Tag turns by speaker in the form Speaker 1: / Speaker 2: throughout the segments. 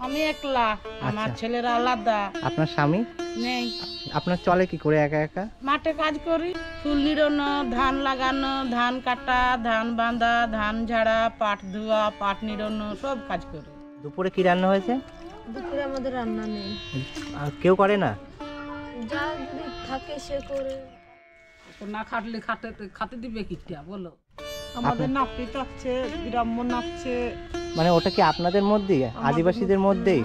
Speaker 1: আমি একলা, আমার
Speaker 2: আচ্ছা।
Speaker 1: ছেলেরা আলাদা।
Speaker 2: আপনার স্বামী
Speaker 1: নেই,
Speaker 2: আপনার চলে কি করে একা একা?
Speaker 1: মাঠে কাজ করি, ফুল নিড়ানো, ধান লাগানো, ধান কাটা, ধান বাঁধা, ধান ঝাড়া, পাট ধোয়া, পাট নিড়ানো, সব কাজ করি।
Speaker 2: দুপুরে কি রান্না হয়েছে?
Speaker 3: দুপুরে আমাদের রান্না নেই,
Speaker 2: আর কেউ করে না?
Speaker 3: যা যদি থাকে সে করে।
Speaker 1: না খাটলে খাতে দিবে কিটা বলো?
Speaker 2: আমাদের
Speaker 1: নাপিত আছে, গ্রাম্য নাচছে।
Speaker 2: মানে ওটা কি আপনাদের মধ্যেই, আদিবাসীদের মধ্যেই?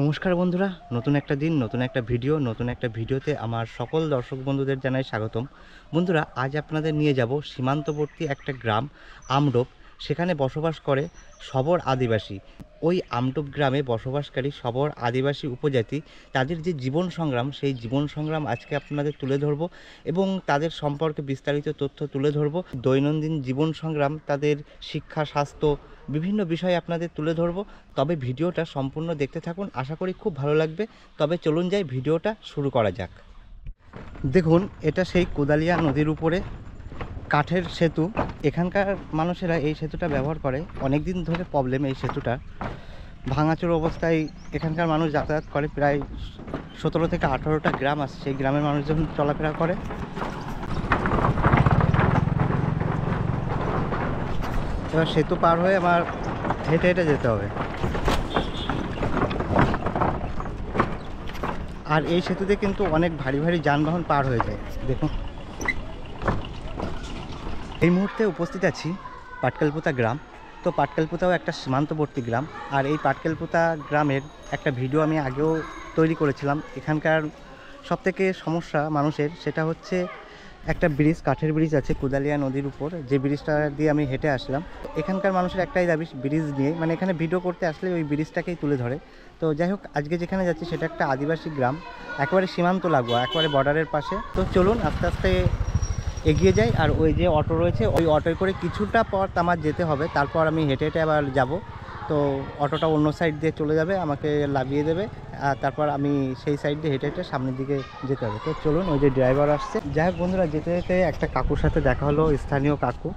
Speaker 2: নমস্কার বন্ধুরা, নতুন একটা দিন, নতুন একটা ভিডিও, নতুন একটা ভিডিওতে আমার সকল দর্শক বন্ধুদের জানাই স্বাগতম। বন্ধুরা, আজ আপনাদের নিয়ে যাব সীমান্তবর্তী একটা গ্রাম আমডোপ। সেখানে বসবাস করে সবর আদিবাসী। ওই আমডোপ গ্রামে বসবাসকারী সবর আদিবাসী উপজাতি, তাদের যে জীবন সংগ্রাম, সেই জীবন সংগ্রাম আজকে আপনাদের তুলে ধরব এবং তাদের সম্পর্কে বিস্তারিত তথ্য তুলে ধরব। দৈনন্দিন জীবন সংগ্রাম, তাদের শিক্ষা, স্বাস্থ্য, বিভিন্ন বিষয় আপনাদের তুলে ধরব। তবে ভিডিওটা সম্পূর্ণ দেখতে থাকুন, আশা করি খুব ভালো লাগবে। তবে চলুন যাই, ভিডিওটা শুরু করা যাক। দেখুন, এটা সেই কোদালিয়া নদীর উপরে কাঠের সেতু। এখানকার মানুষেরা এই সেতুটা ব্যবহার করে, অনেক দিন ধরে প্রবলেম এই সেতুটা ভাঙাচোর অবস্থায় এখানকার মানুষ যাতায়াত করে। প্রায় 17 থেকে 18টা গ্রাম আছে, সেই গ্রামের মানুষজন চলাফেরা করে। এবার সেতু পার হয়ে আমার হেঁটে হেঁটে যেতে হবে। আর এই সেতুতে কিন্তু অনেক ভারী ভারী যানবাহন পার হয়ে যায়। দেখুন, এই মুহূর্তে উপস্থিত আছি পাটকেলপুতা গ্রাম। তো পাটকেলপুতাও একটা সীমান্তবর্তী গ্রাম। আর এই পাটকেলপুতা গ্রামের একটা ভিডিও আমি আগেও তৈরি করেছিলাম। এখানকার সবথেকে সমস্যা মানুষের, সেটা হচ্ছে একটা ব্রিজ, কাঠের ব্রিজ আছে কোদালিয়া নদীর উপর, যে ব্রিজটা দিয়ে আমি হেঁটে আসলাম। তো এখানকার মানুষের একটাই দাবি ব্রিজ নিয়ে, মানে এখানে ভিডিও করতে আসলে ওই ব্রিজটাকেই তুলে ধরে। তো যাই হোক, আজকে যেখানে যাচ্ছি সেটা একটা আদিবাসী গ্রাম, একেবারে সীমান্ত লাগোয়া, একেবারে বর্ডারের পাশে। তো চলুন আস্তে আস্তে এগিয়ে যাই। আর ওই যে অটো রয়েছে, ওই অটোয় করে কিছুটা পথ আমার যেতে হবে, তারপর আমি হেঁটে হেঁটে আবার যাব। তো অটোটা অন্য সাইড দিয়ে চলে যাবে, আমাকে লাভিয়ে দেবে, আর তারপর আমি সেই সাইড দিয়ে হেঁটে হেঁটে সামনের দিকে যেতে হবে। তো চলুন, ওই যে ড্রাইভার আসছে। যাই হোক বন্ধুরা, যেতে যেতে একটা কাকুর সাথে দেখা হলো, স্থানীয় কাকু।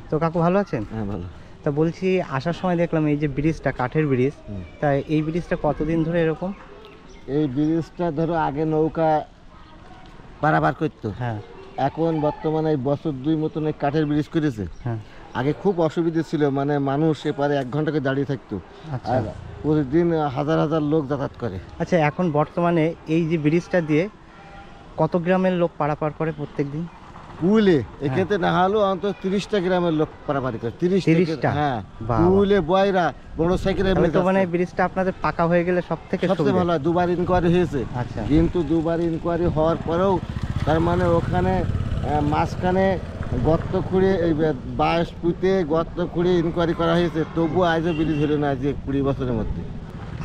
Speaker 2: তো কাকু ভালো আছেন?
Speaker 4: হ্যাঁ, ভালো।
Speaker 2: তা বলছি, আসার সময় দেখলাম এই যে ব্রিজটা, কাঠের ব্রিজ, তাই এই ব্রিজটা কতদিন ধরে এরকম?
Speaker 4: এই ব্রিজটা ধরো আগে নৌকা পারাপার করতো,
Speaker 2: হ্যাঁ
Speaker 4: এখন বর্তমানে এই বছর দুই মতন এই কাঠের ব্রিজ করেছে।
Speaker 2: হ্যাঁ।
Speaker 4: আগে খুব অসুবিধা ছিল, মানে মানুষ এপারে 1 ঘন্টাকে দাঁড়িয়ে থাকতো,
Speaker 2: আচ্ছা
Speaker 4: আর প্রতিদিন হাজার হাজার লোক যাতায়াত করে।
Speaker 2: আচ্ছা, এখন বর্তমানে এই যে ব্রিজটা দিয়ে কত গ্রামের লোক পারাপার করে প্রত্যেক দিন?
Speaker 4: কুইলে এক্ষেত্রে না হলেও অন্তত 30টা গ্রামের লোক পারাপারি করে।
Speaker 2: 30টা?
Speaker 4: হ্যাঁ,
Speaker 2: বাহ,
Speaker 4: কুইলে বয়রা বড় সাইকেলে
Speaker 2: তাহলে তো মানে ব্রিজটা আপনাদের পাকা হয়ে গেলে সব থেকে
Speaker 4: সবচেয়ে ভালো হয়। 2বার ইনকোয়ারি হয়েছে,
Speaker 2: আচ্ছা
Speaker 4: কিন্তু 2বার ইনকোয়ারি হওয়ার পরেও তার মানে ওখানে মাঝখানে গর্ত খুঁড়ে এই বাঁশ পুঁতে গর্ত খুঁড়ে ইনকোয়ারি করা হয়েছে, তবুও আজও ব্রিজ হলো না, যে 20 বছরের মধ্যে।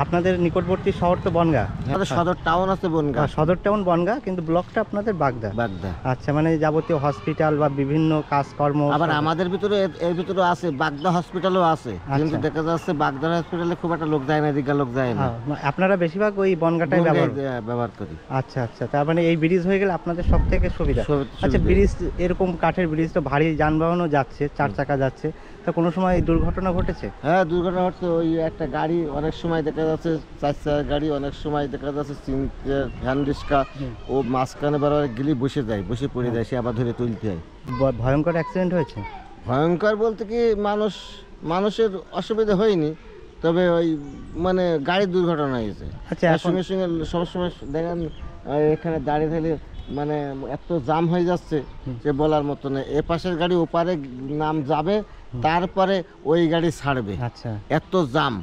Speaker 2: আপনাদের নিকটবর্তী শহর তো বনগাঁ?
Speaker 4: আমাদের সদর টাউন আছে বনগাঁ।
Speaker 2: সদর টাউন বনগাঁ, কিন্তু ব্লকটা আপনাদের বাগদা।
Speaker 4: বাগদা।
Speaker 2: আচ্ছা, মানে যাবতীয় হসপিটাল বা বিভিন্ন কাজকর্ম।
Speaker 4: আবার আমাদের ভিতরে এর ভিতরে আছে বাগদা হসপিটালও আছে, কিন্তু দেখা যাচ্ছে বাগদা হসপিটালে খুব একটা লোক যায় না, দিঘা লোক যায় না।
Speaker 2: আপনারা বেশিরভাগ ওই বনগাঁটাই
Speaker 4: ব্যবহার করি।
Speaker 2: আচ্ছা আচ্ছা, তার মানে এই ব্রিজ হয়ে গেলে আপনাদের সব থেকে সুবিধা। আচ্ছা, ব্রিজ এরকম কাঠের ব্রিজ তো ভারী যানবাহনও যাচ্ছে, 4 চাকা যাচ্ছে, তা কোনো সময় দুর্ঘটনা ঘটেছে?
Speaker 4: হ্যাঁ, দুর্ঘটনা ঘটছে। ওই একটা গাড়ি অনেক সময় দেখা যাচ্ছে 4 চাকার গাড়ি, অনেক সময় দেখা যাচ্ছে ভ্যান রিক্সা, ও মাঝখানে বারবার গেলে বসে যায়, বসে পড়ে যায়, সে আবার ধরে তুলতে হয়।
Speaker 2: ভয়ঙ্কর অ্যাক্সিডেন্ট হয়েছে?
Speaker 4: ভয়ঙ্কর বলতে কি, মানুষের অসুবিধা হয়নি, তবে ওই মানে গাড়ির দুর্ঘটনা হয়েছে।
Speaker 2: আচ্ছা,
Speaker 4: তার সঙ্গে সঙ্গে সবসময় দেখেন এখানে দাঁড়িয়ে থাকলে মানে এত জাম হয়ে যাচ্ছে যে বলার মতো না। এ পাশের গাড়ি ওপারে নাম যাবে, তারপরে ওই গাড়ি ছাড়বে,
Speaker 2: আচ্ছা
Speaker 4: এত জাম।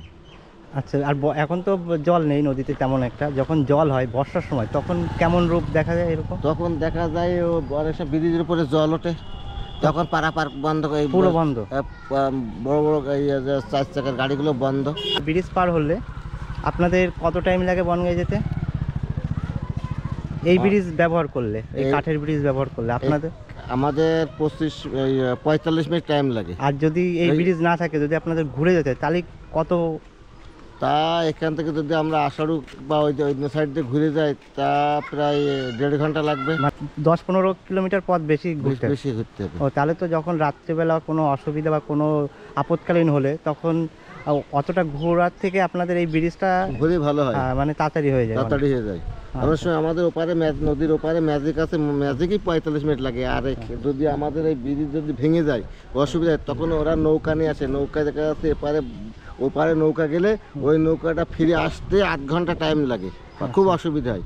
Speaker 2: আচ্ছা, আর এখন তো জল নেই নদীতে তেমন একটা, যখন জল হয় বর্ষার সময় তখন কেমন রূপ দেখা যায় এরকম?
Speaker 4: তখন দেখা যায় ও অনেক সব ব্রিজের উপরে জল ওঠে, তখন পারাপার বন্ধ,
Speaker 2: পুরো বন্ধ,
Speaker 4: বড় বড় এই 4 চাকার গাড়িগুলো বন্ধ।
Speaker 2: ব্রিজ পার হলে আপনাদের কত টাইম লাগে বনগাঁ যেতে এই ব্রিজ ব্যবহার করলে, এই কাঠের ব্রিজ ব্যবহার করলে আপনাদের?
Speaker 4: আমাদের 45 মিনিট টাইম লাগে।
Speaker 2: আর যদি এই ব্রিজ না থাকে, যদি আপনাদের ঘুরে যেতে, তাহলে কত?
Speaker 4: তা এখান থেকে যদি আমরা আষাঢ় বা ওই অন্য সাইড দিয়ে ঘুরে যাই, তা প্রায় 1.5 ঘন্টা লাগবে।
Speaker 2: 10-15 কিলোমিটার পথ বেশি ঘুরতে
Speaker 4: ঘুরতে হবে।
Speaker 2: ও, তাহলে তো যখন রাত্রিবেলা কোনো অসুবিধা বা কোনো আপৎকালীন হলে তখন আর অতটা ঘোরার থেকে আপনাদের এই ব্রিজটা
Speaker 4: ঘুরে ভালো হয়,
Speaker 2: মানে তাড়াতাড়ি হয়ে যায় অনেক।
Speaker 4: তাড়াতাড়ি হয়ে যায়। অনেক সময় আমাদের ওপারে নদীর ওপারে ম্যাজিক আছে, ম্যাজিকই 45 মিনিট লাগে। আর যদি আমাদের এই ব্রিজ যদি ভেঙে যায় অসুবিধা হয়, তখন ওরা নৌকা নিয়ে আসে, নৌকা দেখা যাচ্ছে এপারে ওপারে নৌকা গেলে ওই নৌকাটা ফিরে আসতে 8 ঘন্টা টাইম লাগে, খুব অসুবিধা হয়।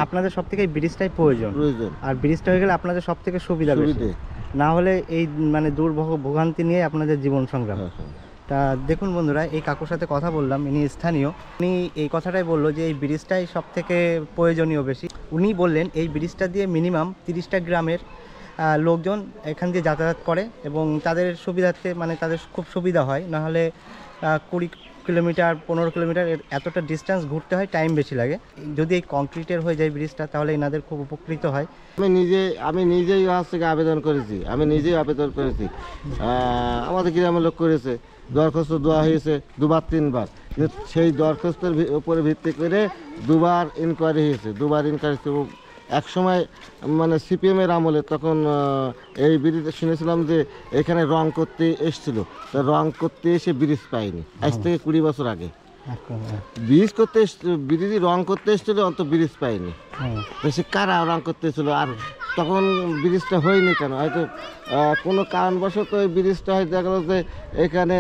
Speaker 2: আপনাদের সব থেকে এই ব্রিজটাই প্রয়োজন,
Speaker 4: প্রয়োজন।
Speaker 2: আর ব্রিজটা হয়ে গেলে আপনাদের সব থেকে সুবিধা বেশি।
Speaker 4: সুবিধে।
Speaker 2: না হলে এই মানে ভোগান্তি নিয়ে আপনাদের জীবন সংগ্রাম। তা দেখুন বন্ধুরা, এই কাকুর সাথে কথা বললাম, ইনি স্থানীয়। উনি এই কথাটাই বললো যে এই ব্রিজটাই সব থেকে প্রয়োজনীয় বেশি। উনি বললেন এই ব্রিজটা দিয়ে মিনিমাম 30টা গ্রামের লোকজন এখান দিয়ে যাতায়াত করে এবং তাদের সুবিধার্থে মানে তাদের খুব সুবিধা হয়। নাহলে 20 কিলোমিটার 15 কিলোমিটার এতটা ডিস্টেন্স ঘুরতে হয়, টাইম বেশি লাগে। যদি এই কংক্রিটের হয়ে যায় ব্রিজটা তাহলে এনাদের খুব উপকৃত হয়।
Speaker 4: আমি নিজেই কাছ থেকে আবেদন করেছি, আমাদের গ্রামের লোক করেছে, দরখাস্ত দেওয়া হয়েছে 2বার 3বার। সেই দরখাস্তের উপরে ভিত্তি করে 2বার ইনকোয়ারি হয়েছে, এক সময় মানে সিপিএমের আমলে তখন এই ব্রিজে শুনেছিলাম যে এখানে রং করতে এসেছিল, তো রং করতে এসে ব্রিজ পাইনি। আজ থেকে 20 বছর আগে ব্রিজ করতে ব্রিজ রং করতে এসেছিল, অন্ত ব্রিজ পাইনি। তো সে কারা রং করতে এসেছিল, আর তখন ব্রিজটা হয়নি কেন? হয়তো কোনো কারণবশত ওই ব্রিজটা হয়তো দেখা গেলো যে এখানে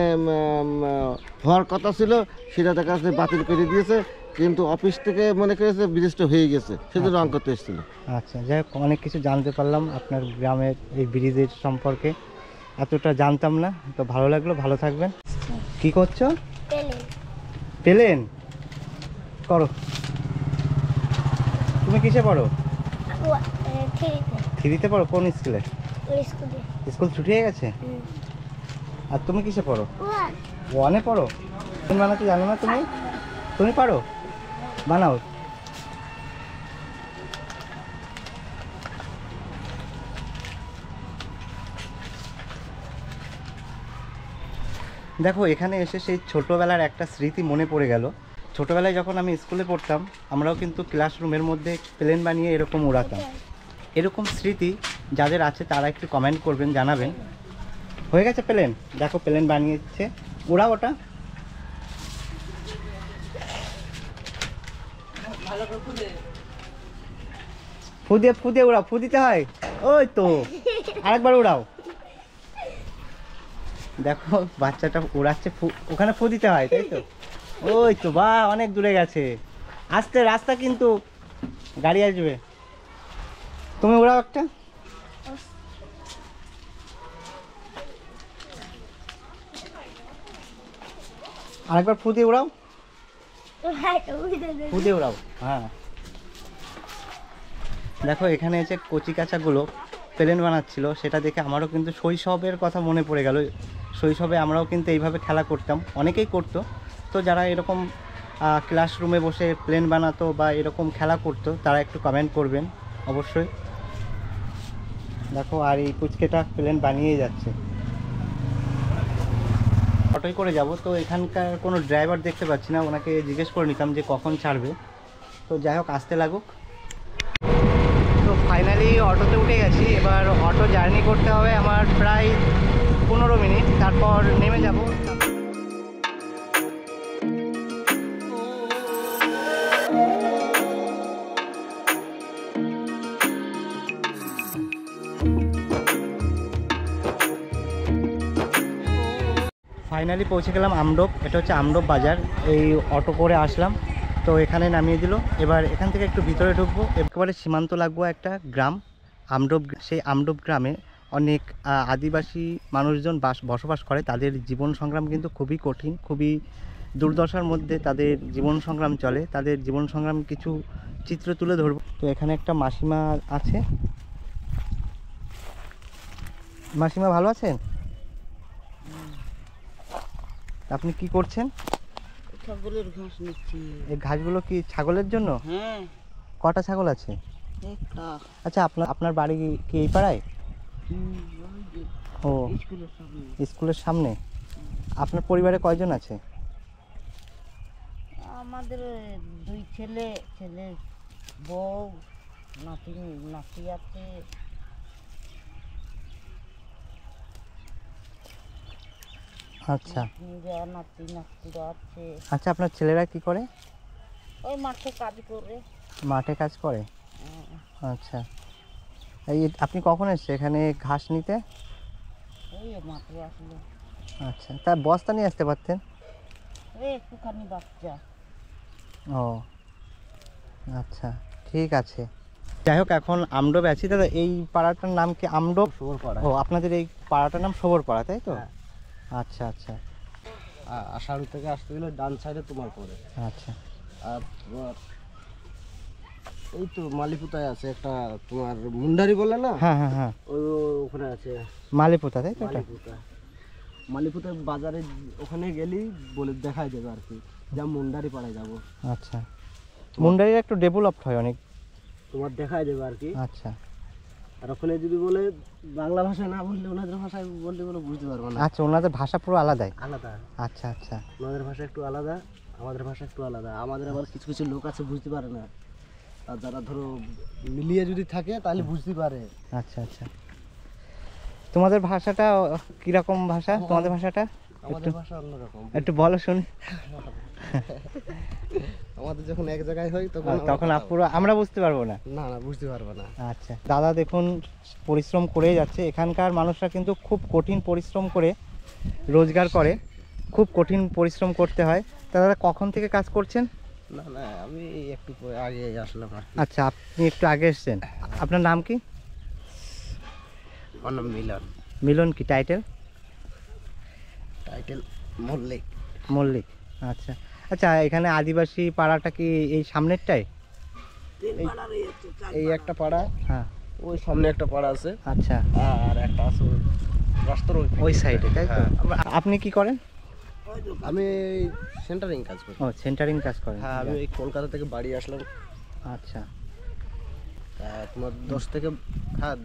Speaker 4: হওয়ার কথা ছিল, সেটা দেখা যাচ্ছে বাতিল করে দিয়েছে, কিন্তু অফিস থেকে মনে করেছে ব্রিজটা হয়ে গেছে, সেটা রং করতে এসেছিল।
Speaker 2: আচ্ছা, যাই হোক, অনেক কিছু জানতে পারলাম আপনার গ্রামের এই ব্রিজের সম্পর্কে, এতটা জানতাম না। তো ভালো লাগলো, ভালো থাকবেন। কি করছো? পেলেন করো। তুমি কিসে পড়ো? 3তে পড়ো? কোন স্কুলে? স্কুল ছুটি হয়ে গেছে? আর তুমি কিসে পড়ো? 1-এ পড়ো? তুমি বানাতে জানো না? তুমি পারো? বানাও। দেখো, এখানে এসে সেই ছোটোবেলার একটা স্মৃতি মনে পড়ে গেল। ছোটোবেলায় যখন আমি স্কুলে পড়তাম, আমরাও কিন্তু ক্লাসরুমের মধ্যে প্লেন বানিয়ে এরকম উড়াতাম। এরকম স্মৃতি যাদের আছে তারা একটু কমেন্ট করবেন, জানাবেন। হয়ে গেছে প্লেন? দেখো প্লেন বানিয়েছে, উড়াও ওটা। ফু দিয়ে উড়াও, ফু দিতে হয়। ওই তো আরেকবার উড়াও। দেখো বাচ্চাটা উড়াচ্ছে, ওখানে ফু দিতে হয়, তাই তো? ওই তো, বা অনেক দূরে গেছে। আস্তে, রাস্তা কিন্তু গাড়ি আসবে। তুমি উড়াও একটা। আরেকবার ফু দিয়ে উড়াও, ফু দিয়ে উড়াও। হ্যাঁ, দেখো এখানে এসে কচি কাঁচাগুলো প্লেন বানাচ্ছিল, সেটা দেখে আমারও কিন্তু শৈশবের কথা মনে পড়ে গেল। শৈশবে আমরাও কিন্তু এইভাবে খেলা করতাম, অনেকেই করতো। তো যারা এরকম ক্লাসরুমে বসে প্লেন বানাতো বা এরকম খেলা করতো তারা একটু কমেন্ট করবেন অবশ্যই। দেখো, আর এই কুচকেটা প্লেন বানিয়ে যাচ্ছে। অটোয় করে যাব, তো এখানকার কোনো ড্রাইভার দেখতে পাচ্ছি না, ওনাকে জিজ্ঞেস করে নিতাম যে কখন ছাড়বে। তো যাই হোক, আসতে লাগুক। তো ফাইনালি অটোতে উঠে গেছি। এবার অটো জার্নি করতে হবে আমার প্রায় 15 মিনিট, তারপর নেমে যাব। ফাইনালি পৌঁছে গেলাম আমডোপ। এটা হচ্ছে আমডোপ বাজার। এই অটো করে আসলাম, তো এখানে নামিয়ে দিল। এবার এখান থেকে একটু ভিতরে ঢুকবো, একেবারে সীমান্ত লাগবো একটা গ্রাম আমডোপ। সেই আমডোপ গ্রামে অনেক আদিবাসী মানুষজন বসবাস করে। তাদের জীবন সংগ্রাম কিন্তু খুবই কঠিন, খুবই দুর্দশার মধ্যে তাদের জীবন সংগ্রাম চলে। তাদের জীবন সংগ্রাম কিছু চিত্র তুলে ধরবো। তো এখানে একটা মাসিমা আছে। মাসিমা ভালো আছেন? আপনি কি করছেন?
Speaker 1: ছাগলের ঘাস নিচ্ছি।
Speaker 2: এই ঘাসগুলো কি ছাগলের জন্য?
Speaker 1: হ্যাঁ।
Speaker 2: কটা ছাগল আছে?
Speaker 1: একটা।
Speaker 2: আচ্ছা, আপনার বাড়ি কি এই পাড়ায়? ও, স্কুলের সামনে। আপনার পরিবারে কয়জন আছে?
Speaker 1: আমাদের 2 ছেলে, বউ, নাতি আছে।
Speaker 2: আচ্ছা
Speaker 1: নিজের নাতি নাতিরা আছে।
Speaker 2: আচ্ছা, আপনার ছেলেরা কি করে?
Speaker 1: ওই মাঠে কাজ করে।
Speaker 2: মাঠে কাজ করে। আচ্ছা, এই আপনি কখন এসছে এখানে ঘাস নিতে?
Speaker 1: এই মাঠে আসলো।
Speaker 2: আচ্ছা, তা বস্তা নিয়ে আসতে পারতেন।
Speaker 1: এই একটুখানি বাচ্চা।
Speaker 2: ও আচ্ছা, ঠিক আছে। যাই হোক, এখন আমডোবে আছি। দাদা, এই পাড়াটার নাম কি? আমডোব।
Speaker 4: সবরপাড়া।
Speaker 2: ও, আপনাদের এই পাড়াটার নাম সবরপাড়া, তাই তো?
Speaker 4: হ্যাঁ।
Speaker 2: আচ্ছা আচ্ছা
Speaker 4: আষাঢ় থেকে আসতে গেলে ডান সাইডে তোমার পরে।
Speaker 2: আচ্ছা।
Speaker 4: আর তোমার এই তো মালিপুতায় আছে একটা, তোমার মুন্ডারি বলে না,
Speaker 2: হ্যাঁ হ্যাঁ হ্যাঁ,
Speaker 4: ওই ওখানে আছে
Speaker 2: মালিপুতা, তাই তো? এটা
Speaker 4: মালিপুতা। মালিপুতার বাজারে ওখানে গেলেই বলে দেখাই দেবে আর কি, যা মুন্ডারি পাড়ায় যাবো।
Speaker 2: আচ্ছা, মুন্ডারির একটু ডেভেলপড হয় অনেক।
Speaker 4: তোমার দেখাই দেবে আর কি।
Speaker 2: আচ্ছা
Speaker 4: আর ওখানে যদি বলে বাংলা ভাষায় না বললে ওনাদের ভাষায় বললে বলে বুঝতে পারবো না।
Speaker 2: আচ্ছা, ওনাদের ভাষা পুরো আলাদাই।
Speaker 4: আলাদা।
Speaker 2: আচ্ছা আচ্ছা
Speaker 4: ওনাদের ভাষা একটু আলাদা, আমাদের ভাষা একটু আলাদা। আমাদের আবার কিছু কিছু লোক আছে বুঝতে পারে না, আর যারা ধরো মিলিয়ে যদি থাকে তাহলে বুঝতে পারে।
Speaker 2: আচ্ছা আচ্ছা, তোমাদের ভাষাটা কিরকম ভাষা? তোমাদের ভাষাটা
Speaker 4: আমাদের ভাষা অন্যরকম।
Speaker 2: একটু বলো শুনি।
Speaker 4: আমাদের যখন এক জায়গায় হয় তখন
Speaker 2: তখন পুরো আমরা বুঝতে পারবো না।
Speaker 4: না না বুঝতে পারবো না।
Speaker 2: আচ্ছা, দাদা দেখুন পরিশ্রম করেই যাচ্ছে। এখানকার মানুষরা কিন্তু খুব কঠিন পরিশ্রম করে রোজগার করে, খুব কঠিন পরিশ্রম করতে হয়। তা দাদা কখন থেকে কাজ করছেন?
Speaker 4: না না আমি একটু আগে আসলাম আর কি।
Speaker 2: আচ্ছা, আপনি একটু আগে এসেছেন। আপনার নাম কি?
Speaker 4: আমার নাম মিলন।
Speaker 2: মিলন কি টাইটেল?
Speaker 4: টাইটেল মল্লিক।
Speaker 2: মল্লিক। আচ্ছা আচ্ছা, এখানে আদিবাসী পাড়াটা কি এই সামনেরটাই?
Speaker 4: এই একটা পাড়া,
Speaker 2: হ্যাঁ।
Speaker 4: ওই সামনে একটা পাড়া আছে,
Speaker 2: আচ্ছা,
Speaker 4: আর একটা আছে রাস্তার
Speaker 2: ওই সাইডে, তাই তো?
Speaker 4: হ্যাঁ।
Speaker 2: আপনি কি করেন?
Speaker 4: আমি সেন্টারিং কাজ করি।
Speaker 2: ও, সেন্টারিং কাজ করেন।
Speaker 4: হ্যাঁ, আমি এই কলকাতা থেকে বাড়ি আসলাম।
Speaker 2: আচ্ছা
Speaker 4: তোমার 10 থেকে, হ্যাঁ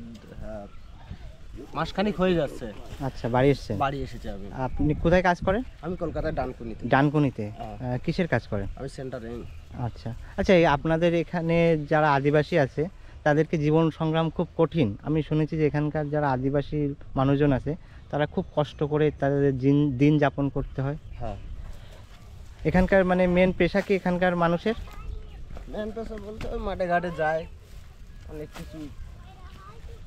Speaker 4: হ্যাঁ, মাসখানিক হয়ে যাচ্ছে
Speaker 2: আচ্ছা, বাড়ি এসেছেন।
Speaker 4: বাড়ি এসেছি আমি।
Speaker 2: আপনি কোথায় কাজ করেন?
Speaker 4: আমি কলকাতায় ডানকুনিতে।
Speaker 2: ডানকুনিতে।
Speaker 4: হ্যাঁ।
Speaker 2: কিসের কাজ করেন?
Speaker 4: আমি সেন্টারিং।
Speaker 2: আচ্ছা আচ্ছা, এই আপনাদের এখানে যারা আদিবাসী আছে তাদেরকে জীবন সংগ্রাম খুব কঠিন। আমি শুনেছি যে এখানকার যারা আদিবাসী মানুষজন আছে তারা খুব কষ্ট করে তাদের দিন যাপন করতে হয়।
Speaker 4: হ্যাঁ,
Speaker 2: এখানকার মানে মেন পেশা কি এখানকার মানুষের?
Speaker 4: মেন পেশা বলতে ওই মাঠে ঘাটে যায়, অনেক কিছু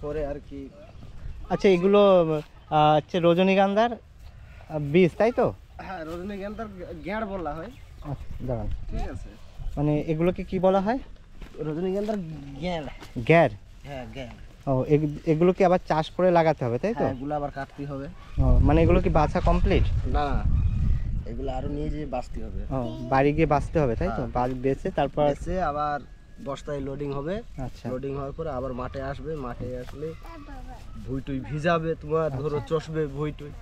Speaker 4: করে আর কি।
Speaker 2: আচ্ছা, এগুলো হচ্ছে রজনীগন্ধার বীজ, তাই তো?
Speaker 4: হ্যাঁ, রজনীগন্ধার গ্যাঁড় বলা হয়।
Speaker 2: দাঁড়ান,
Speaker 4: ঠিক আছে,
Speaker 2: মানে এগুলোকে কি বলা হয়?
Speaker 4: রজনীগন্ধার গ্যাঁড়।
Speaker 2: গ্যার।
Speaker 4: হ্যাঁ, গ্যাঁড়।
Speaker 2: ও, এগুলো কি আবার চাষ করে লাগাতে হবে, তাই তো?
Speaker 4: হ্যাঁ, এগুলো আবার কাটতে হবে।
Speaker 2: ও, মানে এগুলো কি বাছা কমপ্লিট?
Speaker 4: না না, এগুলো আরো নিয়ে যেয়ে বাঁচতে হবে।
Speaker 2: ও, বাড়ি গিয়ে বাছতে হবে, তাই তো?
Speaker 4: হ্যাঁ।
Speaker 2: বেচে তারপর।
Speaker 4: এসে আবার বস্তায় লোডিং হবে।
Speaker 2: আচ্ছা
Speaker 4: লোডিং হওয়ার পরে আবার মাঠে আসবে, মাঠে আসলে ভুই টুই ভিজাবে, তোমার ধরো চষবে ভুই টুই,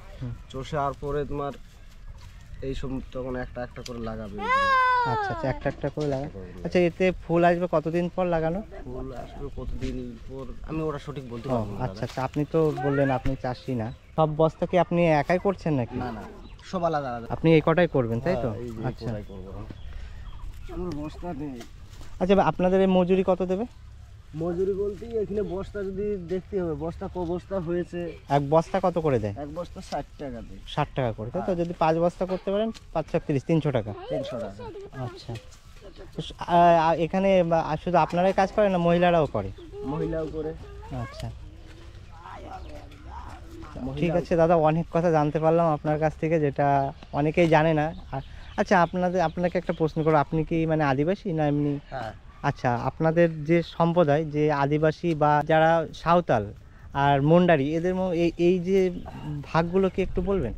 Speaker 4: চষার পরে তোমার এই সব তখন একটা একটা করে লাগাবে।
Speaker 2: আচ্ছা আচ্ছা, একটা একটা করে লাগা। আচ্ছা, এতে ফুল আসবে কতদিন পর লাগানো?
Speaker 4: ফুল আসবে কতদিন পর আমি ওরা সঠিক বলতে
Speaker 2: ও
Speaker 4: পারবো না।
Speaker 2: আচ্ছা আচ্ছা, আপনি তো বললেন আপনি চাষি না। সব বস্তা কি আপনি একাই করছেন নাকি?
Speaker 4: না না, সব আলাদা আলাদা।
Speaker 2: আপনি এই কটাই করবেন, তাই তো?
Speaker 4: হ্যাঁ, এই যে
Speaker 2: আচ্ছা
Speaker 4: কোথায় করবো আমার বস্তা নেই।
Speaker 2: আচ্ছা, আপনাদের এই মজুরি কত দেবে?
Speaker 4: মজুরি বলতে এখানে বস্তা যদি দেখতে হবে, বস্তা ক বস্তা হয়েছে।
Speaker 2: এক বস্তা কত করে দেয়?
Speaker 4: এক বস্তা 60 টাকা দেয়।
Speaker 2: 60 টাকা করে, তাই তো? যদি 5 বস্তা করতে পারেন 5 × 30, 300 টাকা।
Speaker 4: 300 টাকা।
Speaker 2: আচ্ছা, তো এখানে শুধু আপনারাই কাজ করেন না মহিলারাও করে?
Speaker 4: মহিলাও করে।
Speaker 2: আচ্ছা, ঠিক আছে দাদা, অনেক কথা জানতে পারলাম আপনার কাছ থেকে, যেটা অনেকেই জানে না। আর আচ্ছা, আপনাকে একটা প্রশ্ন করব, আপনি কি মানে আদিবাসী না এমনি?
Speaker 4: হ্যাঁ,
Speaker 2: আচ্ছা, আপনাদের যে সম্প্রদায়, যে আদিবাসী বা যারা সাঁওতাল আর মুন্ডারি, এদের এই যে ভাগগুলো কি একটু বলবেন?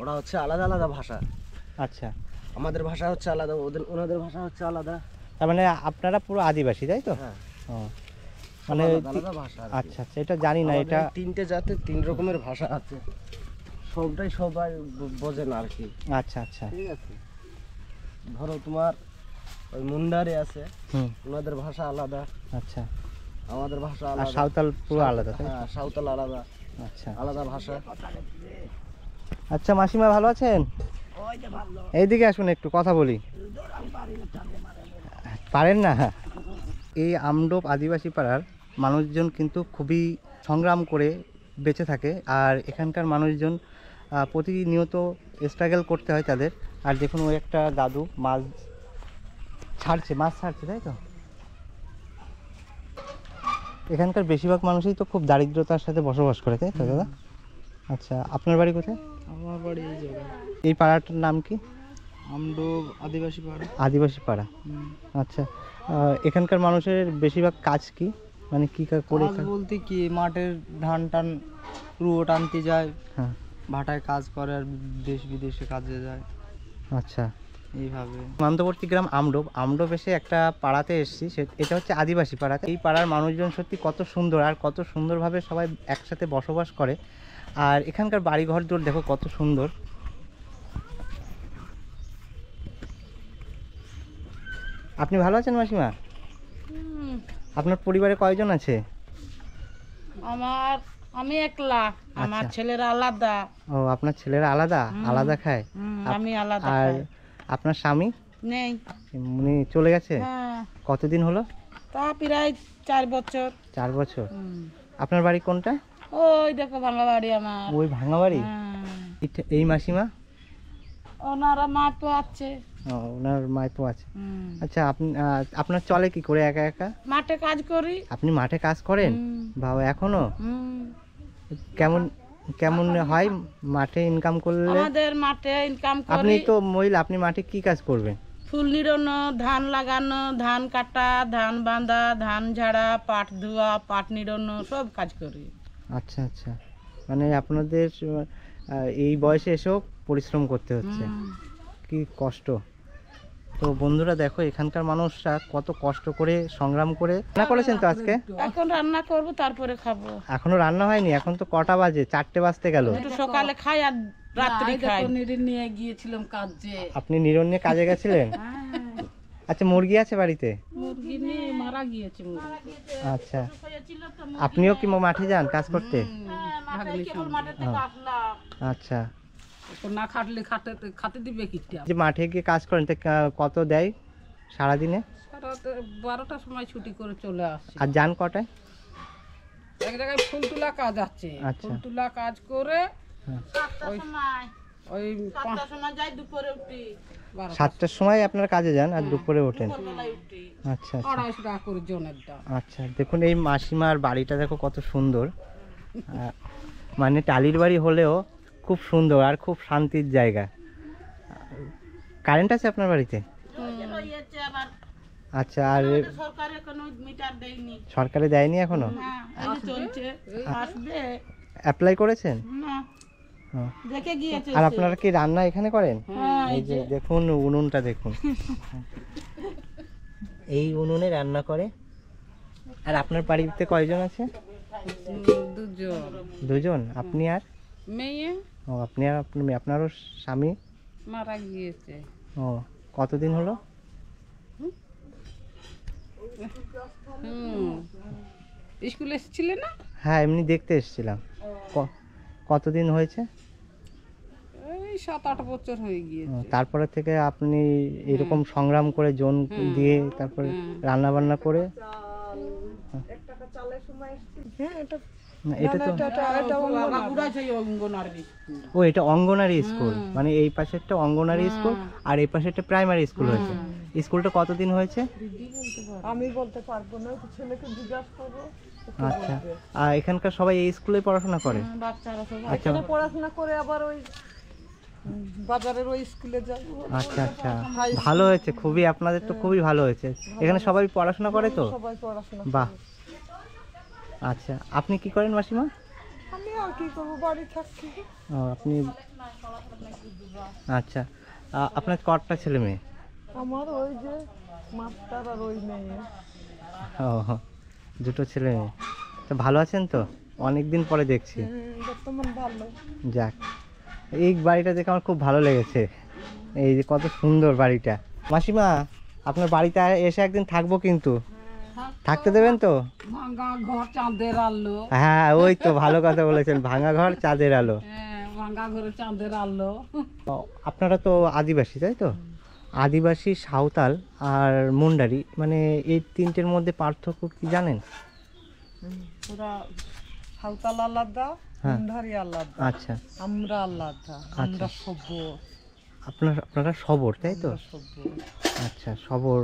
Speaker 4: ওরা হচ্ছে আলাদা আলাদা ভাষা।
Speaker 2: আচ্ছা,
Speaker 4: আমাদের ভাষা হচ্ছে আলাদা, ওনাদের ভাষা হচ্ছে আলাদা।
Speaker 2: তার মানে আপনারা পুরো আদিবাসী, তাই তো?
Speaker 4: হ্যাঁ,
Speaker 2: ও, মানে
Speaker 4: আলাদা আলাদা ভাষা আর কি।
Speaker 2: আচ্ছা আচ্ছা, এটা জানি না। এটা
Speaker 4: আমাদের তিনটে জাতে 3 রকমের ভাষা আছে, সবটাই সবাই বোঝে না আর কি।
Speaker 2: আচ্ছা আচ্ছা,
Speaker 4: ঠিক আছে, ধরো তোমার ওই মুন্ডারি আছে,
Speaker 2: হুম,
Speaker 4: ওনাদের ভাষা আলাদা,
Speaker 2: আচ্ছা।
Speaker 4: আমাদের ভাষা
Speaker 2: আর
Speaker 4: আলাদা।
Speaker 2: সাঁওতাল পুরো আলাদা, তাই তো?
Speaker 4: হ্যাঁ, সাঁওতাল আলাদা,
Speaker 2: আচ্ছা
Speaker 4: আলাদা ভাষা।
Speaker 2: আচ্ছা, মাসিমা ভালো আছেন? এইদিকে আসুন, একটু কথা বলি। পারেন না? এই আমডোব আদিবাসী পাড়ার মানুষজন কিন্তু খুবই সংগ্রাম করে বেঁচে থাকে। আর এখানকার মানুষজন প্রতিনিয়ত স্ট্রাগল করতে হয় তাদের। আর দেখুন ওই একটা দাদু মাছ ছাড়ছে, তাই তো? এখানকার বেশিরভাগ মানুষই তো খুব দারিদ্রতার সাথে বসবাস করে, তাই তো দাদা? আচ্ছা, আপনার বাড়ি কোথায়?
Speaker 5: আমার বাড়ি এই জায়গায়,
Speaker 2: এই পাড়াটার নাম কি?
Speaker 5: আমডোব আদিবাসী পাড়া।
Speaker 2: আদিবাসী পাড়া। আচ্ছা, এখানকার মানুষের বেশিরভাগ কাজ কি, মানে কি করে?
Speaker 5: কাজ বলতে কি, মাঠের ধান টান রুয়ো টানতে যায়,
Speaker 2: হ্যাঁ।
Speaker 5: ভাটায় কাজ করে, আর দেশ বিদেশে কাজে যায়,
Speaker 2: আচ্ছা,
Speaker 5: এইভাবে।
Speaker 2: সীমান্তবর্তী গ্রাম আমডোব এসে একটা পাড়াতে এসেছি, এটা হচ্ছে আদিবাসী পাড়াতে। এই পাড়ার মানুষজন সত্যি কত সুন্দর, আর কত সুন্দরভাবে সবাই একসাথে বসবাস করে। আর এখানকার বাড়িঘর দূর দেখো কত সুন্দর। আপনি ভালো আছেন মাসিমা? আপনার পরিবারে কয়জন আছে?
Speaker 1: আমি একলা, আমার
Speaker 2: আচ্ছা।
Speaker 1: ছেলেরা আলাদা।
Speaker 2: ও, আপনার ছেলেরা আলাদা আলাদা খায়?
Speaker 1: আমি আলাদা
Speaker 2: আর
Speaker 1: খাই।
Speaker 2: আপনার স্বামী
Speaker 1: নেই।
Speaker 2: উনি চলে গেছে?
Speaker 1: হ্যাঁ,
Speaker 2: কতদিন হলো?
Speaker 1: তা প্রায় 4 বছর।
Speaker 2: 4 বছর। আপনার বাড়ি কোনটা?
Speaker 1: ওই দেখো ভাঙা বাড়ি আমার।
Speaker 2: ওই ভাঙা বাড়ি?
Speaker 1: হ্যাঁ।
Speaker 2: এই মাসিমা?
Speaker 1: ওনারা মা তো আছে।
Speaker 2: ও, ওনার মাইপো আছে। আচ্ছা, আপনার চলে কি করে একা একা?
Speaker 1: মাঠে কাজ করি।
Speaker 2: আপনি মাঠে কাজ করেন? বাবা, এখনো?
Speaker 1: হুম।
Speaker 2: কেমন কেমন হয় মাঠে ইনকাম করলে?
Speaker 1: আমাদের মাঠে ইনকাম
Speaker 2: আপনি
Speaker 1: করি।
Speaker 2: তো মহিলা, আপনি মাঠে কি কাজ করবেন?
Speaker 1: ফুল নিড়ানো, ধান লাগানো, ধান কাটা, ধান বাঁধা, ধান ঝাড়া, পাট ধোয়া, পাট নিড়ানো, সব কাজ করি।
Speaker 2: আচ্ছা আচ্ছা, মানে আপনাদের এই বয়সে এসেও পরিশ্রম করতে হচ্ছে, কি কষ্ট। তো বন্ধুরা দেখো এখানকার মানুষরা কত কষ্ট করে সংগ্রাম করে রান্না করেছেন তো আজকে?
Speaker 1: এখন রান্না করব, তারপরে খাবো।
Speaker 2: এখনো রান্না হয়নি? এখন তো কটা বাজে? 4টে বাজতে গেল।
Speaker 1: একটু সকালে খাই আর রাত্রি খাই।
Speaker 6: নিয়ে গিয়েছিলাম কাজে।
Speaker 2: আপনি নিরন নিয়ে কাজে গেছিলেন? আচ্ছা, মুরগি আছে বাড়িতে?
Speaker 6: মুরগি নিয়ে মারা গিয়েছে মুরগি।
Speaker 2: আচ্ছা, আপনিও কি মাঠে যান কাজ করতে? আচ্ছা,
Speaker 6: না খাটলে খাতে দিবে কিটা।
Speaker 2: যে মাঠে গিয়ে কাজ করেন তো কত দেয় সারাদিনে?
Speaker 6: 12টার সময় ছুটি করে চলে আসি।
Speaker 2: আর যান কটায়?
Speaker 6: এক জায়গায় ফুল তোলা কাজ আছে,
Speaker 2: আচ্ছা।
Speaker 6: ফুল তোলা কাজ করে
Speaker 2: হ্যাঁ।
Speaker 6: ওই
Speaker 1: 7টার সময় যাই, দুপুরে উঠি।
Speaker 2: 7টার সময় আপনারা কাজে যান আর দুপুরে ওঠেন?
Speaker 1: বেলায় উঠি।
Speaker 2: আচ্ছা আচ্ছা
Speaker 6: 250 টাকা করে জনের দাম।
Speaker 2: আচ্ছা, দেখুন এই মাসিমার বাড়িটা দেখো কত সুন্দর। মানে টালির বাড়ি হলেও খুব সুন্দর আর খুব শান্তির জায়গা। কারেন্ট আছে আপনার বাড়িতে?
Speaker 1: ইয়েছে আবার
Speaker 2: আচ্ছা, আর
Speaker 1: সরকারে কোনো মিটার দেয়নি।
Speaker 2: সরকারে দেয়নি এখনো?
Speaker 1: হ্যাঁ, এই যে চলছে, আসবে
Speaker 2: অ্যাপ্লাই করেছেন?
Speaker 1: না,
Speaker 2: ও।
Speaker 1: দেখে গিয়েছে।
Speaker 2: আর আপনারা কি রান্না এখানে করেন?
Speaker 1: হ্যাঁ,
Speaker 2: এই যে দেখুন উনুনটা দেখুন, এই উনুনে রান্না করে। আর আপনার বাড়িতে কয়জন আছে?
Speaker 6: দুজন।
Speaker 2: দুজন? আপনি আর?
Speaker 6: মেয়ে
Speaker 2: ও, আপনি আর আপনারও স্বামী
Speaker 6: মারা গিয়েছে।
Speaker 2: ও, কতদিন হলো?
Speaker 6: স্কুলে এসেছিলে না?
Speaker 2: হ্যাঁ, এমনি দেখতে এসেছিলাম। কতদিন হয়েছে?
Speaker 6: এই 7-8 বছর হয়ে গিয়েছে।
Speaker 2: তারপরে থেকে আপনি এরকম সংগ্রাম করে জন দিয়ে তারপরে রান্না বান্না করে? না, এটা তো ও, এটা অঙ্গনারী স্কুল, মানে এই পাশে একটা অঙ্গনারী স্কুল আর এই পাশে একটা প্রাইমারি স্কুল হয়েছে। স্কুলটা কতদিন হয়েছে?
Speaker 6: আমি বলতে পারবো না, ছেলেকে জিজ্ঞাসা করবো।
Speaker 2: আচ্ছা, আর এখানকার সবাই এই স্কুলে পড়াশোনা করে? আচ্ছা
Speaker 6: পড়াশোনা করে আবার ওই বাজারের ওই স্কুলে যায়।
Speaker 2: আচ্ছা আচ্ছা, ভালো হয়েছে খুবই, আপনাদের তো খুবই ভালো হয়েছে। এখানে সবাই পড়াশোনা করে তো?
Speaker 6: সবাই পড়াশোনা।
Speaker 2: বাহ। আচ্ছা, আপনি কি করেন মাসিমা?
Speaker 6: আমি আর কি করবো, বাড়ি থাকি।
Speaker 2: ও, আপনি আচ্ছা, আপনার কটা ছেলে মেয়ে?
Speaker 6: আমার ওই যে মাস্টার আর ওই মেয়ে।
Speaker 2: ও, দুটো ছেলে মেয়ে। তো ভালো আছেন তো? অনেকদিন পরে দেখছি।
Speaker 6: বর্তমান ভালো।
Speaker 2: যাক, এই বাড়িটা দেখে আমার খুব ভালো লেগেছে। এই যে কত সুন্দর বাড়িটা। মাসিমা, আপনার বাড়িতে এসে একদিন থাকবো, কিন্তু থাকতে দেবেন তো?
Speaker 6: ভাঙা ঘর চাঁদের আলো।
Speaker 2: হ্যাঁ, ওই তো ভালো কথা বলেছেন, ভাঙা ঘর চাঁদের আলো।
Speaker 6: হ্যাঁ, ভাঙা ঘরে চাঁদের আলো।
Speaker 2: আপনারা তো আদিবাসী, তাই তো? আদিবাসী, সাঁওতাল আর মুন্ডারি, মানে এই তিনটের মধ্যে পার্থক্য কি জানেন?
Speaker 6: ওরা সাঁওতাল আলাদা,
Speaker 2: হ্যাঁ।
Speaker 6: মুন্ডারি আলাদা,
Speaker 2: আচ্ছা
Speaker 6: আমরা আলাদা, আমরা সভ্য,
Speaker 2: আপনারা সবর তাই তো?
Speaker 6: আমরা সভ্য,
Speaker 2: আচ্ছা, সবর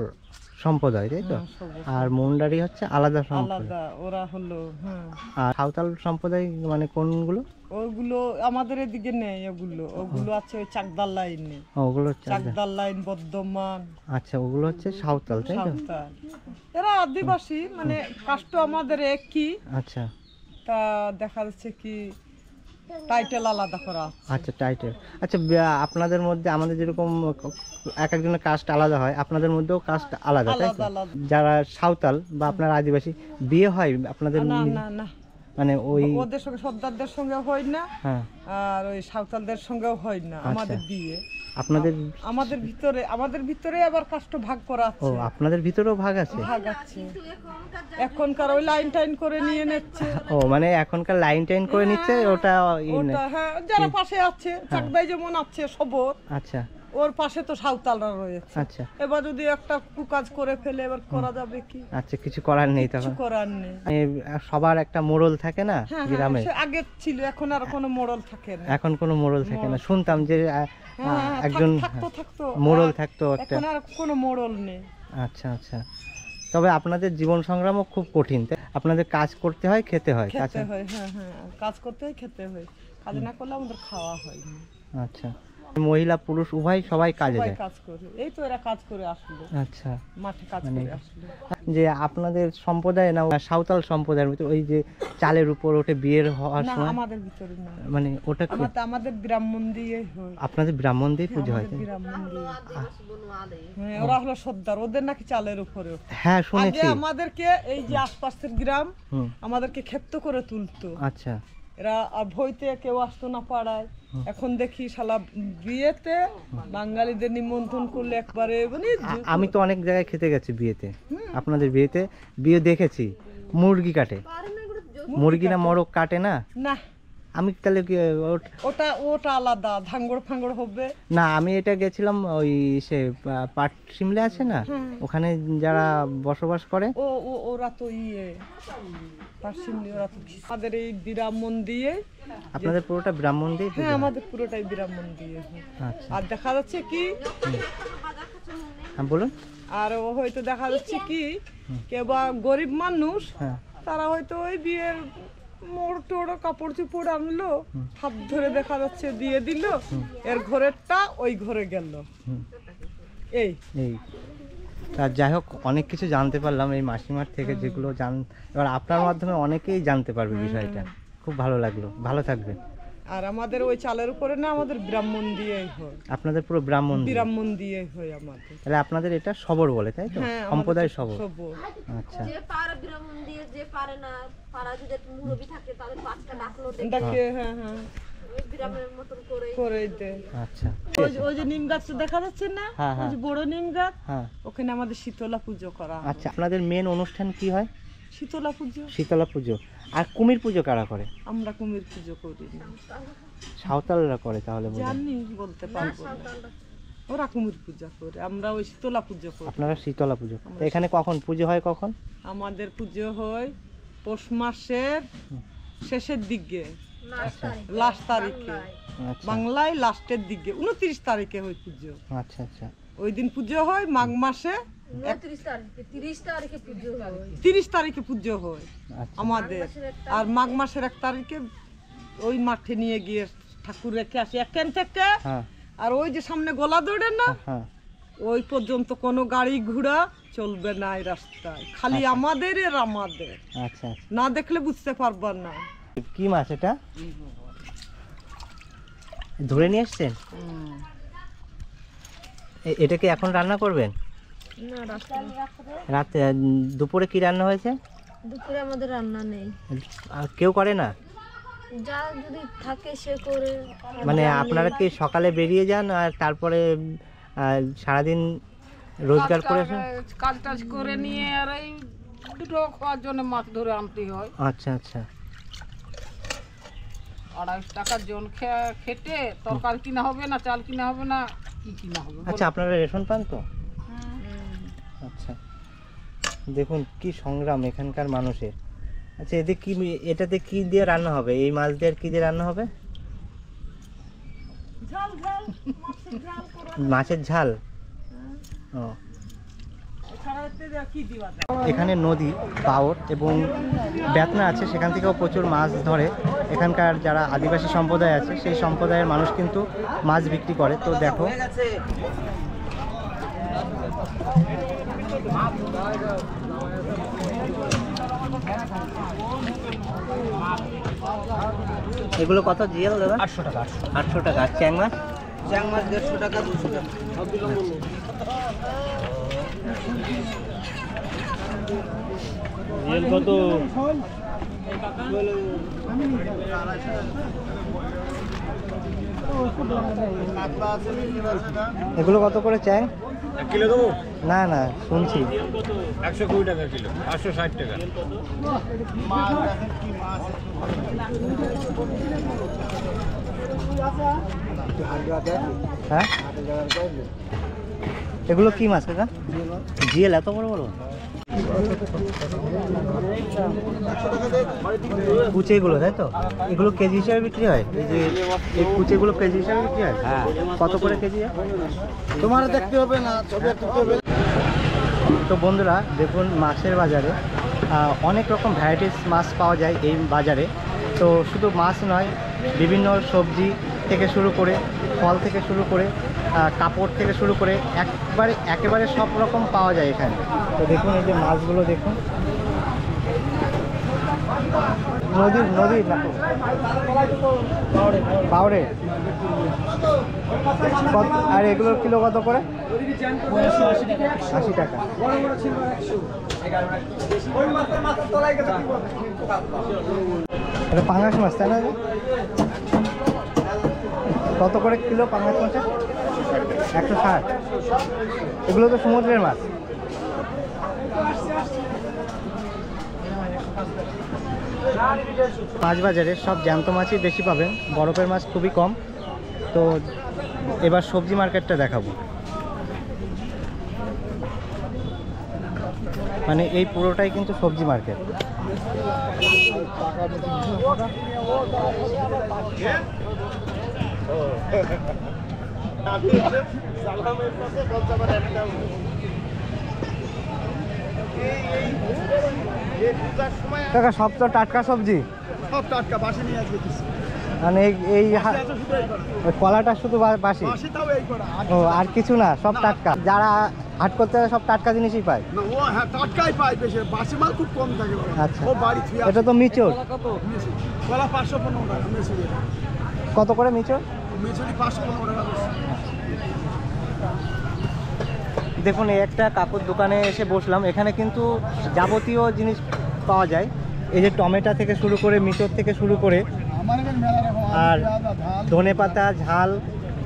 Speaker 2: সম্প্রদায় তাই তো?
Speaker 6: সভ্য।
Speaker 2: আর মুন্ডারি হচ্ছে আলাদা সম্প্রদায়।
Speaker 6: আলাদা ওরা হলো, হ্যাঁ।
Speaker 2: আর সাঁওতাল সম্প্রদায় মানে কোনগুলো?
Speaker 6: ওগুলো আমাদের এদিকে নেই, ওগুলো আছে ওই চাকদার লাইনে,
Speaker 2: ওগুলো হচ্ছে
Speaker 6: চাকদার লাইন, বর্ধমান,
Speaker 2: আচ্ছা, ওগুলো হচ্ছে সাঁওতাল তাই তো?
Speaker 6: সাঁওতাল। এরা আদিবাসী, মানে কাষ্ট আমাদের একই,
Speaker 2: আচ্ছা
Speaker 6: তা দেখা যাচ্ছে কি টাইটেল আলাদা করা আছে।
Speaker 2: আচ্ছা, টাইটেল। আচ্ছা, আপনাদের মধ্যে আমাদের যেরকম এক একজনের কাস্ট আলাদা হয়, আপনাদের মধ্যেও কাস্ট আলাদা তাই তো?
Speaker 6: আলাদা আলাদা।
Speaker 2: যারা সাঁওতাল বা আপনার আদিবাসী বিয়ে হয় আপনাদের
Speaker 6: না না না,
Speaker 2: মানে ওই
Speaker 6: ওদের সঙ্গে সর্দারদের সঙ্গে হয় না,
Speaker 2: হ্যাঁ,
Speaker 6: আর ওই সাঁওতালদের সঙ্গেও হয় না আমাদের বিয়ে।
Speaker 2: আপনাদের
Speaker 6: আমাদের ভিতরে আবার কাষ্ট ভাগ করা
Speaker 2: ও
Speaker 6: আছে,
Speaker 2: আপনাদের ভিতরেও ভাগ আছে?
Speaker 6: ভাগ আছে। এখনকার ওই লাইন টাইন করে নিয়ে নিচ্ছে,
Speaker 2: ও মানে এখনকার লাইন টাইন করে নিচ্ছে ওটা
Speaker 6: ওটা হ্যাঁ, যারা পাশে আছে, চাকদাই যেমন আছে সবর,
Speaker 2: আচ্ছা
Speaker 6: ওর পাশে তো সাঁওতালরা রয়েছে।
Speaker 2: আচ্ছা
Speaker 6: এবার যদি একটা কুকাজ করে ফেলে এবার করা যাবে কি?
Speaker 2: আচ্ছা, কিছু করার নেই
Speaker 6: কিছু
Speaker 2: তখন।
Speaker 6: করার নেই।
Speaker 2: মানে সবার একটা মোড়ল থাকে না
Speaker 6: হ্যাঁ,
Speaker 2: গ্রামে,
Speaker 6: সে আগে ছিল, এখন আর কোনো মোড়ল থাকে না।
Speaker 2: এখন কোনো মোড়ল থাকে না। শুনতাম যে
Speaker 6: হ্যাঁ,
Speaker 2: একজন
Speaker 6: থাকতো
Speaker 2: মোড়ল
Speaker 6: আর
Speaker 2: থাকতো একটা।
Speaker 6: এখন আর কোনো মোড়ল নেই।
Speaker 2: আচ্ছা আচ্ছা, তবে আপনাদের জীবন সংগ্রামও খুব কঠিন তাই? আপনাদের কাজ করতে হয়, খেতে হয়।
Speaker 6: খেতে হয়, হ্যাঁ হ্যাঁ, কাজ করতে হয়, খেতে হয়, কাজ না করলে আমাদের খাওয়া হয় না।
Speaker 2: আচ্ছা, মহিলা পুরুষ উভয় সবাই কাজে
Speaker 6: সবাই
Speaker 2: যায়?
Speaker 6: কাজ করে, এই তো এরা কাজ করে আসলো,
Speaker 2: আচ্ছা,
Speaker 6: মাঠে কাজ
Speaker 2: মানে
Speaker 6: করে আসলো।
Speaker 2: যে আপনাদের সম্প্রদায় না সাঁওতাল সম্প্রদায়ের মধ্যে ওই যে চালের উপর ওঠে বিয়ের হওয়ার
Speaker 6: না,
Speaker 2: সময়,
Speaker 6: আমাদের ভিতরে না,
Speaker 2: মানে ওটা কি
Speaker 6: আমাদের ব্রাহ্মণ দিয়ে হয়,
Speaker 2: আপনাদের ব্রাহ্মণ দিয়ে পুজো হয়
Speaker 6: আমাদের
Speaker 2: তাই?
Speaker 6: ব্রাহ্মণ দিয়ে। হ্যাঁ, ওরা হলো সর্দার, ওদের নাকি চালের উপরে ওঠে।
Speaker 2: হ্যাঁ
Speaker 6: আগে
Speaker 2: শুনেছি।
Speaker 6: আমাদেরকে এই যে আশপাশের গ্রাম
Speaker 2: হুম,
Speaker 6: আমাদেরকে ক্ষেপ্ত করে তুলতো,
Speaker 2: আচ্ছা
Speaker 6: এরা আর ভয়তে কেউ আসতো না পাড়ায়। এখন দেখি শালা বিয়েতে বাঙালিদের নিমন্ত্রণ করলে একবারে মানে
Speaker 2: আমি তো অনেক জায়গায় খেতে গেছি বিয়েতে, আপনাদের বিয়েতে বিয়ে দেখেছি, মুরগি কাটে, মুরগি না মোরগ কাটে না?
Speaker 6: না,
Speaker 2: আমি তাহলে কি
Speaker 6: ওটা ওটা আলাদা, ধাঙ্গড় ফাঙ্গড় হবে
Speaker 2: না, আমি এটা গেছিলাম ওই সে পাট সিমলে আছে না, ওখানে যারা বসবাস করে।
Speaker 6: ওরা তো পার্সিমলি, ওরা তো আমাদের এই ব্রাহ্মণ দিয়ে,
Speaker 2: আপনাদের পুরোটা ব্রাহ্মণ দিয়ে পুজো
Speaker 6: হ্যাঁ
Speaker 2: হয়?
Speaker 6: আমাদের পুরোটাই ব্রাহ্মণ দিয়ে হয়।
Speaker 2: আচ্ছা,
Speaker 6: আর দেখা যাচ্ছে কি,
Speaker 2: হ্যাঁ বলুন।
Speaker 6: আর ও হয়তো দেখা যাচ্ছে কি কেউ বা গরিব মানুষ,
Speaker 2: হ্যাঁ
Speaker 6: তারা হয়তো ওই বিয়ের মোড় টোড় কাপড় চোপড় আনলো, হাত ধরে দেখা যাচ্ছে দিয়ে দিল, এর ঘরেরটা ওই ঘরে গেল,
Speaker 2: হুম,
Speaker 6: এই
Speaker 2: এই তা যাই হোক, অনেক কিছু জানতে পারলাম এই মাসিমার থেকে, যেগুলো এবার আপনার মাধ্যমে অনেকেই জানতে পারবে বিষয়টা। খুব ভালো লাগলো, ভালো থাকবেন।
Speaker 6: আর আমাদের ওই চালের উপরে না, আমাদের ব্রাহ্মণ দিয়ে হয়,
Speaker 2: আপনাদের পুরো ব্রাহ্মণ দিয়ে?
Speaker 6: ব্রাহ্মণ দিয়ে হয় আমাদের।
Speaker 2: তাহলে আপনাদের এটা সবর বলে তাই তো?
Speaker 6: হ্যাঁ,
Speaker 2: সম্প্রদায় সবর।
Speaker 6: সবর।
Speaker 2: আচ্ছা,
Speaker 3: যে পারে ব্রাহ্মণ দিয়ে, যে পারে না, পাড়া যদি একটা মুরব্বি থাকে তাদের পাঁচটা ডাকলো,
Speaker 6: ডাকে, হ্যাঁ হ্যাঁ,
Speaker 3: ওই ব্রাহ্মণের মতন করে
Speaker 6: করে দেয়।
Speaker 2: আচ্ছা,
Speaker 6: ওই যে নিম গাছ দেখা যাচ্ছে না,
Speaker 2: হ্যাঁ,
Speaker 6: ওই
Speaker 2: হ্যাঁ।
Speaker 6: যে বড় নিম গাছ,
Speaker 2: হ্যাঁ
Speaker 6: ওখানে আমাদের শীতলা পুজো করা হয়।
Speaker 2: আচ্ছা, আপনাদের মেন অনুষ্ঠান কি হয়?
Speaker 6: শীতলা পুজো,
Speaker 2: শীতলা পুজো। আর কুমির পুজো কারা করে?
Speaker 6: আমরা কুমির পুজো করি না,
Speaker 2: সাঁওতালরা করে তাহলে বোধহয়।
Speaker 6: জানি বলতে পারবো না, ওরা কুমির পূজা করে, আমরা ওই শীতলা পুজো করি।
Speaker 2: আপনারা শীতলা পুজো। তো এখানে কখন পুজো হয়, কখন?
Speaker 6: আমাদের পুজো হয় পৌষ মাসের শেষের দিকে, লাস্ট তারিখে,
Speaker 2: আচ্ছা
Speaker 6: বাংলায় লাস্টের দিকে 29 তারিখে হয় পুজো।
Speaker 2: আচ্ছা আচ্ছা,
Speaker 6: ওই দিন পুজো হয় মাঘ মাসে
Speaker 3: 29 তারিখে, 30 তারিখে পুজো হয়,
Speaker 6: 30 তারিখে পুজো হয়
Speaker 2: আচ্ছা
Speaker 6: আমাদের। আর মাঘ মাসের 1 তারিখে ওই মাঠে নিয়ে গিয়ে ঠাকুর রেখে আসি এখান থেকে।
Speaker 2: হ্যাঁ
Speaker 6: আর ওই যে সামনে গলা দৌড়ে না,
Speaker 2: হ্যাঁ,
Speaker 6: ওই পর্যন্ত কোনো গাড়ি ঘোড়া চলবে না এই রাস্তায়, খালি আমাদের আর আমাদের,
Speaker 2: আচ্ছা আচ্ছা।
Speaker 6: না দেখলে বুঝতে পারবা না।
Speaker 2: কি মাছ এটা ধরে নিয়ে এসছেন? এটা কি এখন রান্না করবেন?
Speaker 3: না
Speaker 2: রাতে দুপুরে কি রান্না হয়েছে?
Speaker 3: দুপুরে আমাদের রান্না নেই,
Speaker 2: আর কেউ করে না?
Speaker 3: যা যদি থাকে সে করে।
Speaker 2: মানে আপনারা কি সকালে বেরিয়ে যান আর তারপরে সারাদিন রোজগার করে আসেন?
Speaker 1: কাজ টাজ করে নিয়ে আর এই দুটো খাওয়ার জন্য মাছ ধরে আনতে হয়।
Speaker 2: আচ্ছা আচ্ছা,
Speaker 1: 250 টাকার জন খেটে তরকারি কিনা হবে না, চাল কিনা হবে না, কি কিনা হবে?
Speaker 2: আচ্ছা আপনারা রেশন পান তো? আচ্ছা, দেখুন কি সংগ্রাম এখানকার মানুষের। আচ্ছা, এটাতে কি দিয়ে রান্না হবে? এই মাছ দিয়ে আর কি দিয়ে রান্না হবে? মাছের ঝাল। ও, এখানে নদী, বাওর এবং বেতনা আছে, সেখান থেকেও প্রচুর মাছ ধরে। এখানকার যারা আদিবাসী সম্প্রদায় আছে সেই সম্প্রদায়ের মানুষ কিন্তু মাছ বিক্রি করে। তো দেখো এগুলো কত জিএল দাদা? 800 টাকা। 800 টাকা। আর চ্যাং মাছ? চ্যাং মাছ 150 টাকা, 200 টাকা। জিএল কত? এগুলো কত করে চ্যাং?
Speaker 4: 1 কিলো দেবো?
Speaker 2: না না, শুনছি
Speaker 4: 120 টাকা কিলো, 860 টাকা।
Speaker 2: হ্যাঁ, এগুলো কি মাছ কাকা? জিএল। এত বড় বড় কুচেগুলো, তাই তো? এগুলো কেজি হিসাবে বিক্রি হয়? এই যে এই কুচেগুলো কেজি হিসাবে বিক্রি হয়? হ্যাঁ। কত করে কেজি?
Speaker 4: তোমার দেখতে হবে না, ছবি তুলতে হবে।
Speaker 2: তো বন্ধুরা দেখুন, মাছের বাজারে অনেক রকম ভ্যারাইটিস মাছ পাওয়া যায় এই বাজারে। তো শুধু মাছ নয়, বিভিন্ন সবজি থেকে শুরু করে, ফল থেকে শুরু করে, কাপড় থেকে শুরু করে একেবারে সব রকম পাওয়া যায় এখানে। তো দেখুন এই যে মাছগুলো দেখুন, নদীর না পাওড়ে। আর এগুলোর কিলো কত করে? 80 টাকা। এটা পাঙাশ মাছ, তাই না? কত করে কিলো পাঙাশ মাছ? 160। এগুলো তো সমুদ্রের মাছ। মাছ বাজারে সব জ্যান্ত মাছই বেশি পাবেন, বরফের মাছ খুবই কম। তো এবার সবজি মার্কেটটা দেখাবো। মানে এই পুরোটাই কিন্তু সবজি মার্কেট। কাকা সব তো টাটকা সবজি?
Speaker 4: সব টাটকা, বাসি নিয়ে আসবে।
Speaker 2: মানে এই কলাটা শুধু বাসি? ও, আর কিছু না, সব টাটকা? যারা হাট করতে হয় সব টাটকা জিনিসই পায়?
Speaker 4: না, ও হ্যাঁ টাটকাই পায়, বেশি বাসি মাল খুব কম থাকে।
Speaker 2: আচ্ছা,
Speaker 4: ও বাড়ি থুয়ে
Speaker 2: এটা তো মিচর।
Speaker 4: কলা 515 টাকা মিচুরি।
Speaker 2: কত করে মিচর?
Speaker 4: মিচুরি 515 টাকা।
Speaker 2: দেখুন, এই একটা কাকুর দোকানে এসে বসলাম। এখানে কিন্তু যাবতীয় জিনিস পাওয়া যায়। এই যে টমেটো থেকে শুরু করে, মিচর থেকে শুরু করে, আর ধনেপাতা, ঝাল,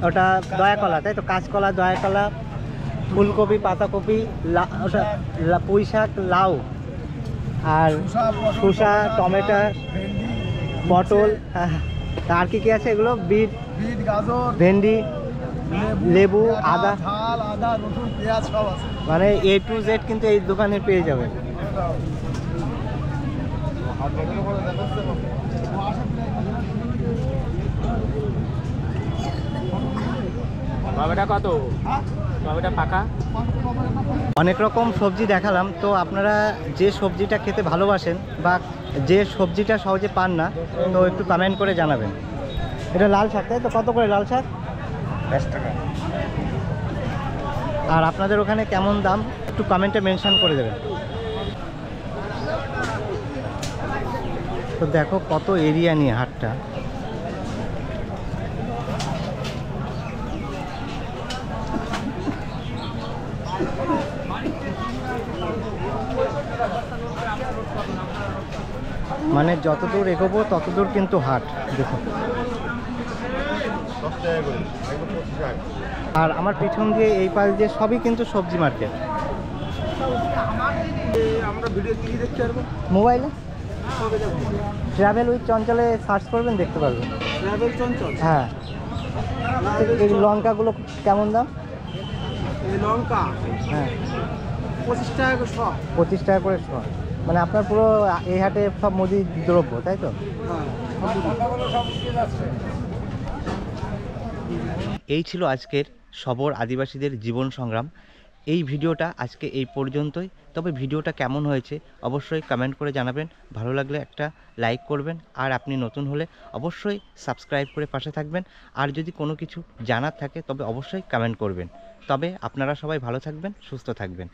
Speaker 2: ওটা দয়াকলা, তাই তো? কাঁচকলা, দয়াকলা, ফুলকপি, পাতাকপি, ওটা পুঁই শাক, লাউ, আর শসা, টমেটো, পটল, আর কি কি আছে এগুলো? বিট,
Speaker 4: গাজর,
Speaker 2: ভেন্ডি, লেবু, আদা,
Speaker 4: ঝাল, আদা, রসুন, পেঁয়াজ সব আছে।
Speaker 2: মানে A to Z কিন্তু এই দোকানে পেয়ে যাবেন।
Speaker 5: কত? পাকা।
Speaker 2: অনেক রকম সবজি দেখালাম। তো আপনারা যে সবজিটা খেতে ভালোবাসেন বা যে সবজিটা সহজে পান না, তো একটু কমেন্ট করে জানাবেন। এটা লাল শাক, তাই তো? কত করে লাল শাক?
Speaker 4: 10 টাকা।
Speaker 2: আর আপনাদের ওখানে কেমন দাম একটু কমেন্টে মেনশন করে দেবেন। তো দেখো কত এরিয়া নিয়ে হাটটা। মানে যতদূর এগোবো ততদূর কিন্তু হাট। দেখুন, আর আমার পিছন দিয়ে এই পাশ দিয়ে সবই কিন্তু সবজি মার্কেট।
Speaker 4: আমরা ভিডিও কি দেখতে পারবো?
Speaker 2: মোবাইলে ট্রাভেল উইথ চঞ্চলে সার্চ করবেন, দেখতে পারবেন।
Speaker 4: ট্রাভেল চঞ্চল?
Speaker 2: হ্যাঁ। এই লঙ্কাগুলো কেমন দাম?
Speaker 4: এই লঙ্কা
Speaker 2: হ্যাঁ,
Speaker 4: 25 টাকা করে 100।
Speaker 2: 25 টাকা করে 100। মানে আপনার পুরো এই হাটে সব মুদি দ্রব্য, তাই তো? এই ছিল আজকের সবর আদিবাসীদের জীবন সংগ্রাম। এই ভিডিওটা আজকে এই পর্যন্তই। তবে ভিডিওটা কেমন হয়েছে অবশ্যই কমেন্ট করে জানাবেন। ভালো লাগলে একটা লাইক করবেন, আর আপনি নতুন হলে অবশ্যই সাবস্ক্রাইব করে পাশে থাকবেন। আর যদি কোনো কিছু জানার থাকে তবে অবশ্যই কমেন্ট করবেন। তবে আপনারা সবাই ভালো থাকবেন, সুস্থ থাকবেন।